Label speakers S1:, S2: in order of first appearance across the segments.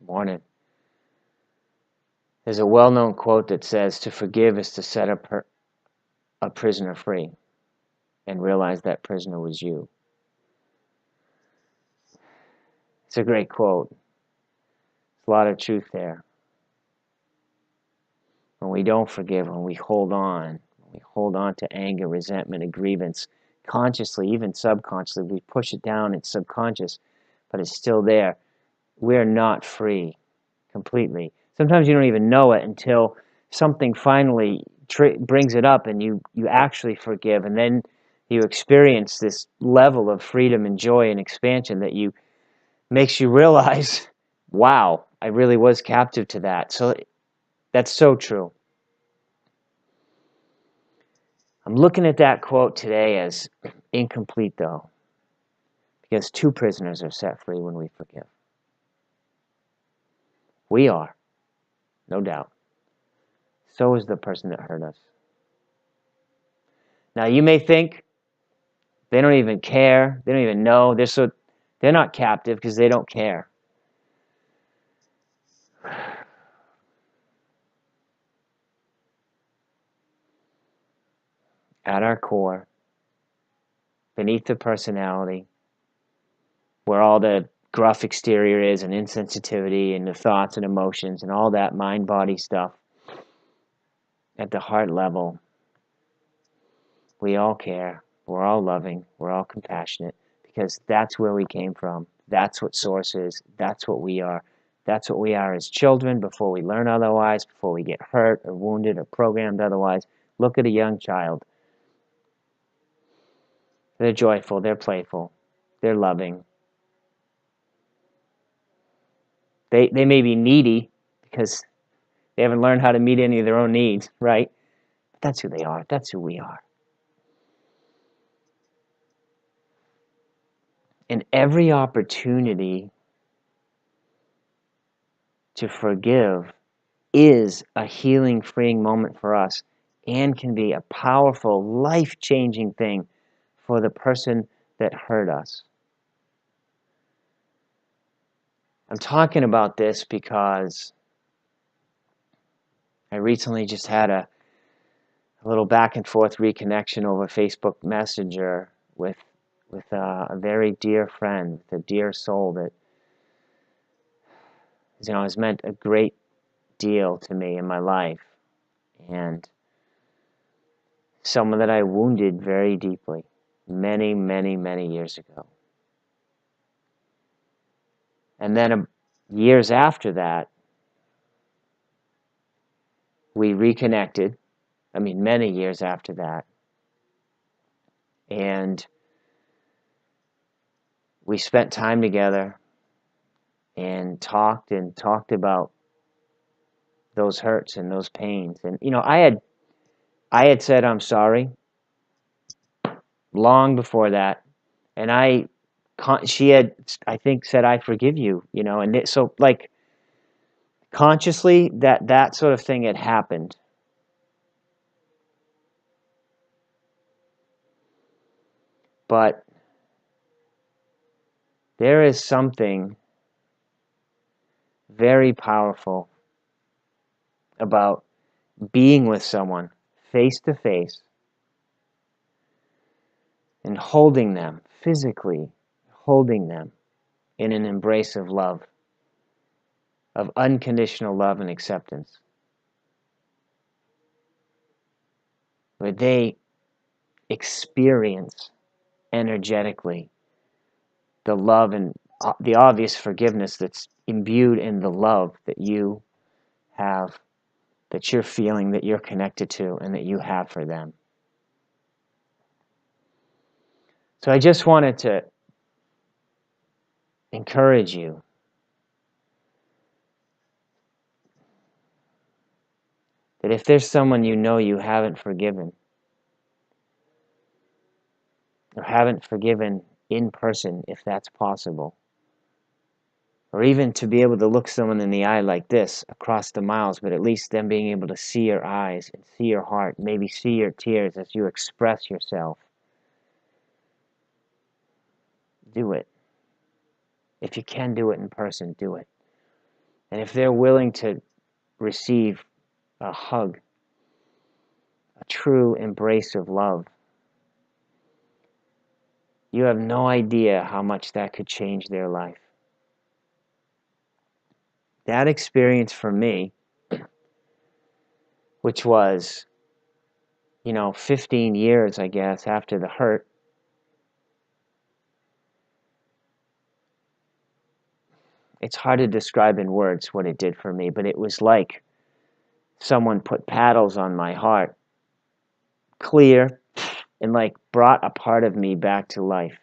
S1: Morning. There's a well-known quote that says, to forgive is to set a prisoner free and realize that prisoner was you. It's a great quote. There's a lot of truth there. When we don't forgive, when we hold on to anger, resentment, and grievance, consciously, even subconsciously, we push it down, it's subconscious, but it's still there. We're not free completely. Sometimes you don't even know it until something finally brings it up and you actually forgive, and then you experience this level of freedom and joy and expansion that makes you realize, wow, I really was captive to that. So that's so true. I'm looking at that quote today as incomplete, though, because two prisoners are set free when we forgive. We are, no doubt. So is the person that hurt us. Now, you may think they don't even care, they don't even know, they're not captive because they don't care. At our core, beneath the personality, where all the gruff exterior is and insensitivity and the thoughts and emotions and all that mind-body stuff, at the heart level, we all care, we're all loving, we're all compassionate, because that's where we came from. That's what Source is. That's what we are. That's what we are as children before we learn otherwise, before we get hurt or wounded or programmed otherwise. Look at a young child. They're joyful, they're playful, they're loving. They may be needy because they haven't learned how to meet any of their own needs, right? But that's who they are. That's who we are. And every opportunity to forgive is a healing, freeing moment for us and can be a powerful, life-changing thing for the person that hurt us. I'm talking about this because I recently just had a little back and forth reconnection over Facebook Messenger with a very dear friend, with a dear soul that has meant a great deal to me in my life, and someone that I wounded very deeply many, many, many years ago. And then years after that, we reconnected. I mean, many years after that. And we spent time together and talked about those hurts and those pains. And, I had said I'm sorry long before that. And she had, I think, said, I forgive you, and so, like, consciously, that sort of thing had happened. But there is something very powerful about being with someone face to face and holding them, physically holding them in an embrace of love, of unconditional love and acceptance, where they experience energetically the love and the obvious forgiveness that's imbued in the love that you have, that you're feeling, that you're connected to, and that you have for them. So I just wanted to encourage you that if there's someone you haven't forgiven, or haven't forgiven in person, if that's possible, or even to be able to look someone in the eye like this across the miles, but at least them being able to see your eyes and see your heart, maybe see your tears as you express yourself, do it. If you can do it in person, do it. And if they're willing to receive a hug, a true embrace of love, you have no idea how much that could change their life. That experience for me, which was, 15 years, I guess, after the hurt, it's hard to describe in words what it did for me, but it was like someone put paddles on my heart, clear, and like brought a part of me back to life.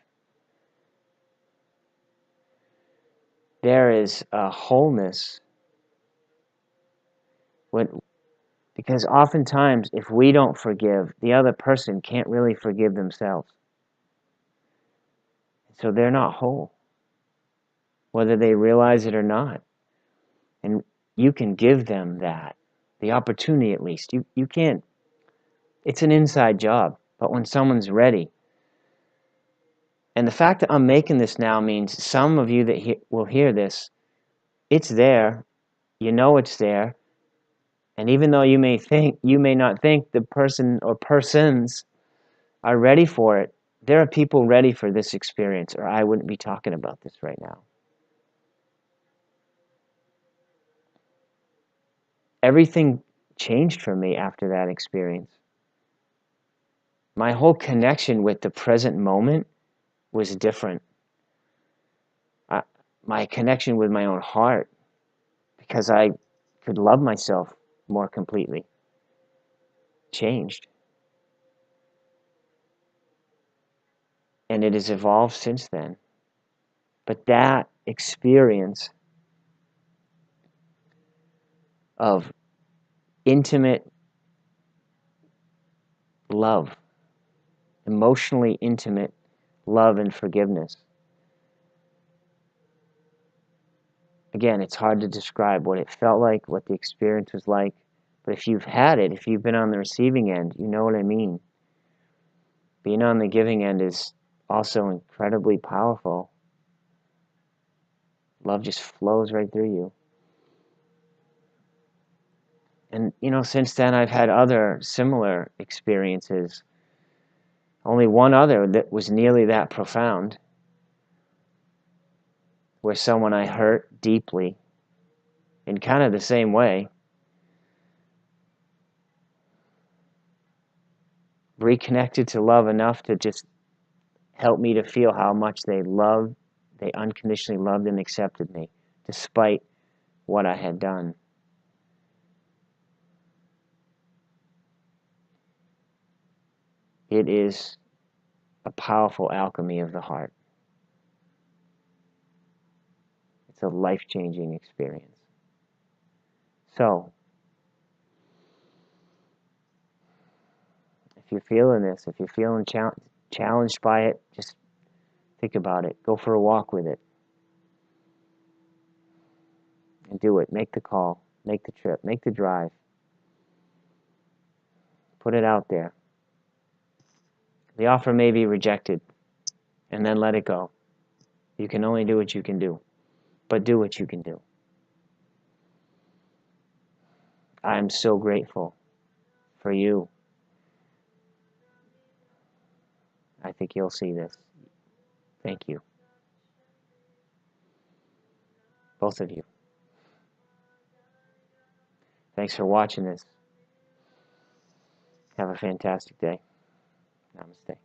S1: There is a wholeness because oftentimes if we don't forgive, the other person can't really forgive themselves. So they're not whole, whether they realize it or not. And you can give them that, the opportunity at least. You can't, it's an inside job, but when someone's ready, and the fact that I'm making this now means some of you that will hear this, it's there, you know it's there, and even though you may not think the person or persons are ready for it, there are people ready for this experience, or I wouldn't be talking about this right now. Everything changed for me after that experience. My whole connection with the present moment was different. My connection with my own heart, because I could love myself more completely, changed. And it has evolved since then. But that experience of intimate love, emotionally intimate love and forgiveness. Again, it's hard to describe what it felt like, what the experience was like. But if you've had it, if you've been on the receiving end, you know what I mean. Being on the giving end is also incredibly powerful. Love just flows right through you. And, since then I've had other similar experiences. Only one other that was nearly that profound, where someone I hurt deeply in kind of the same way reconnected to love enough to just help me to feel how much they unconditionally loved and accepted me, despite what I had done. It is a powerful alchemy of the heart. It's a life-changing experience. So, if you're feeling this, if you're feeling challenged by it, just think about it. Go for a walk with it. And do it. Make the call. Make the trip. Make the drive. Put it out there. The offer may be rejected, and then let it go. You can only do what you can do, but do what you can do. I am so grateful for you. I think you'll see this. Thank you. Both of you. Thanks for watching this. Have a fantastic day. Namaste.